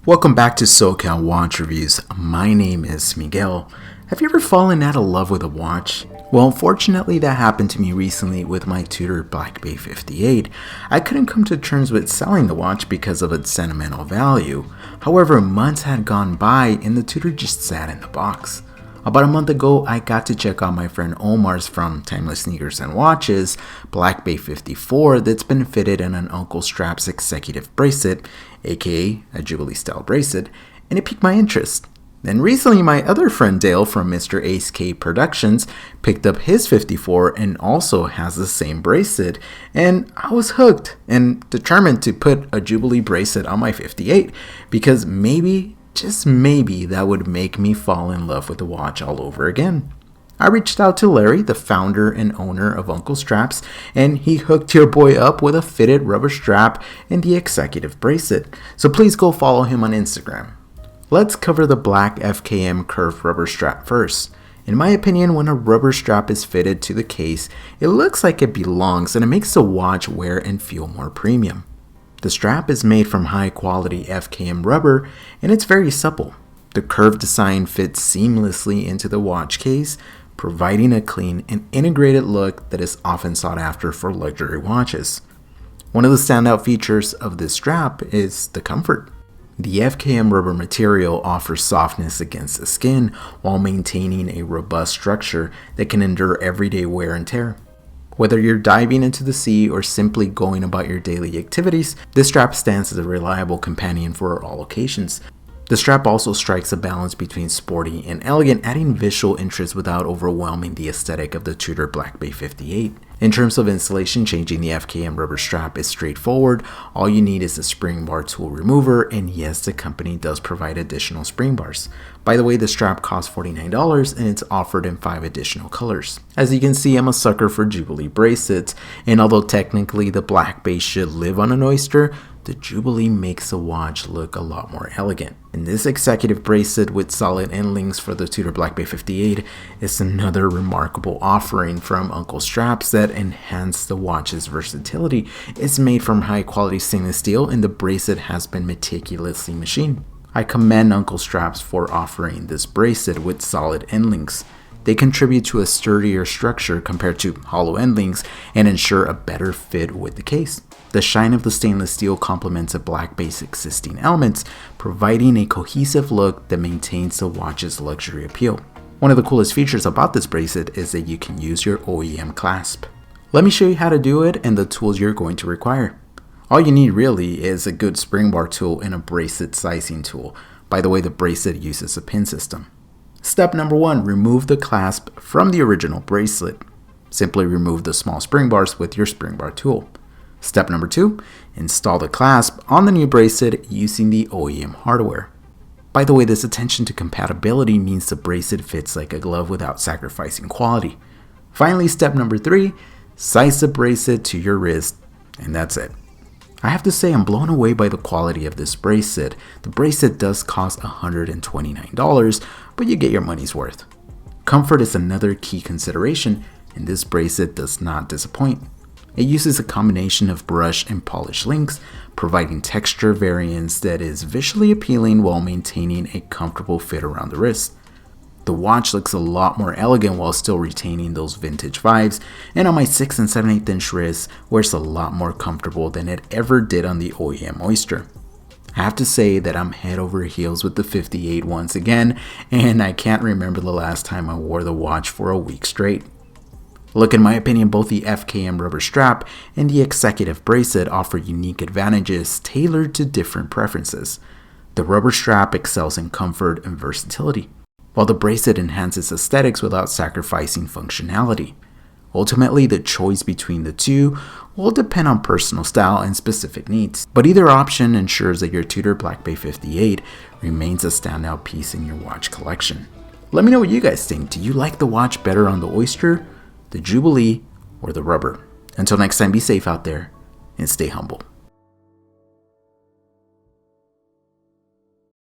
Welcome back to SoCal Watch Reviews. My name is Miguel. Have you ever fallen out of love with a watch? Well, unfortunately that happened to me recently with my Tudor BB58. I couldn't come to terms with selling the watch because of its sentimental value. However, months had gone by and the Tudor just sat in the box. About a month ago, I got to check out my friend Omar's from Timeless Sneakers and Watches BB54 that's been fitted in an Uncle Strap's executive bracelet, aka a Jubilee style bracelet, and it piqued my interest. Then recently, my other friend Dale from Mr. Ace K Productions picked up his 54 and also has the same bracelet, and I was hooked and determined to put a Jubilee bracelet on my 58 because maybe, just maybe, that would make me fall in love with the watch all over again. I reached out to Larry, the founder and owner of Uncle Straps, and he hooked your boy up with a fitted rubber strap and the executive bracelet. So please go follow him on Instagram. Let's cover the black FKM curved rubber strap first. In my opinion, when a rubber strap is fitted to the case, it looks like it belongs and it makes the watch wear and feel more premium. The strap is made from high quality FKM rubber and it's very supple. The curved design fits seamlessly into the watch case, providing a clean and integrated look that is often sought after for luxury watches. One of the standout features of this strap is the comfort. The FKM rubber material offers softness against the skin while maintaining a robust structure that can endure everyday wear and tear. Whether you're diving into the sea or simply going about your daily activities, this strap stands as a reliable companion for all occasions. The strap also strikes a balance between sporty and elegant, adding visual interest without overwhelming the aesthetic of the Tudor BB58. In terms of installation, changing the FKM rubber strap is straightforward. All you need is a spring bar tool remover, and yes, the company does provide additional spring bars. By the way, the strap costs $49 and it's offered in 5 additional colors. As you can see, I'm a sucker for Jubilee bracelets, and although technically the black base should live on an oyster, the Jubilee makes the watch look a lot more elegant. And this executive bracelet with solid end links for the Tudor BB58 is another remarkable offering from Uncle Straps that enhance the watch's versatility. It's made from high quality stainless steel and the bracelet has been meticulously machined. I commend Uncle Straps for offering this bracelet with solid end links. They contribute to a sturdier structure compared to hollow end links and ensure a better fit with the case. The shine of the stainless steel complements a black base existing elements, providing a cohesive look that maintains the watch's luxury appeal. One of the coolest features about this bracelet is that you can use your OEM clasp. Let me show you how to do it and the tools you're going to require. All you need really is a good spring bar tool and a bracelet sizing tool. By the way, the bracelet uses a pin system. Step number 1, remove the clasp from the original bracelet. Simply remove the small spring bars with your spring bar tool. Step number 2, install the clasp on the new bracelet using the OEM hardware. By the way, this attention to compatibility means the bracelet fits like a glove without sacrificing quality. Finally, step number 3, size the bracelet to your wrist, and that's it. I have to say I'm blown away by the quality of this bracelet. The bracelet does cost $129, but you get your money's worth. Comfort is another key consideration, and this bracelet does not disappoint. It uses a combination of brush and polished links, providing texture variance that is visually appealing while maintaining a comfortable fit around the wrist. The watch looks a lot more elegant while still retaining those vintage vibes, and on my 6 7/8 inch wrist wears a lot more comfortable than it ever did on the OEM Oyster. I have to say that I'm head over heels with the 58 once again, and I can't remember the last time I wore the watch for a week straight. Look, in my opinion, both the FKM rubber strap and the executive bracelet offer unique advantages tailored to different preferences. The rubber strap excels in comfort and versatility, while the bracelet enhances aesthetics without sacrificing functionality. Ultimately, the choice between the two will depend on personal style and specific needs, but either option ensures that your Tudor BB58 remains a standout piece in your watch collection. Let me know what you guys think. Do you like the watch better on the Oyster, the Jubilee, or the rubber? Until next time, be safe out there and stay humble.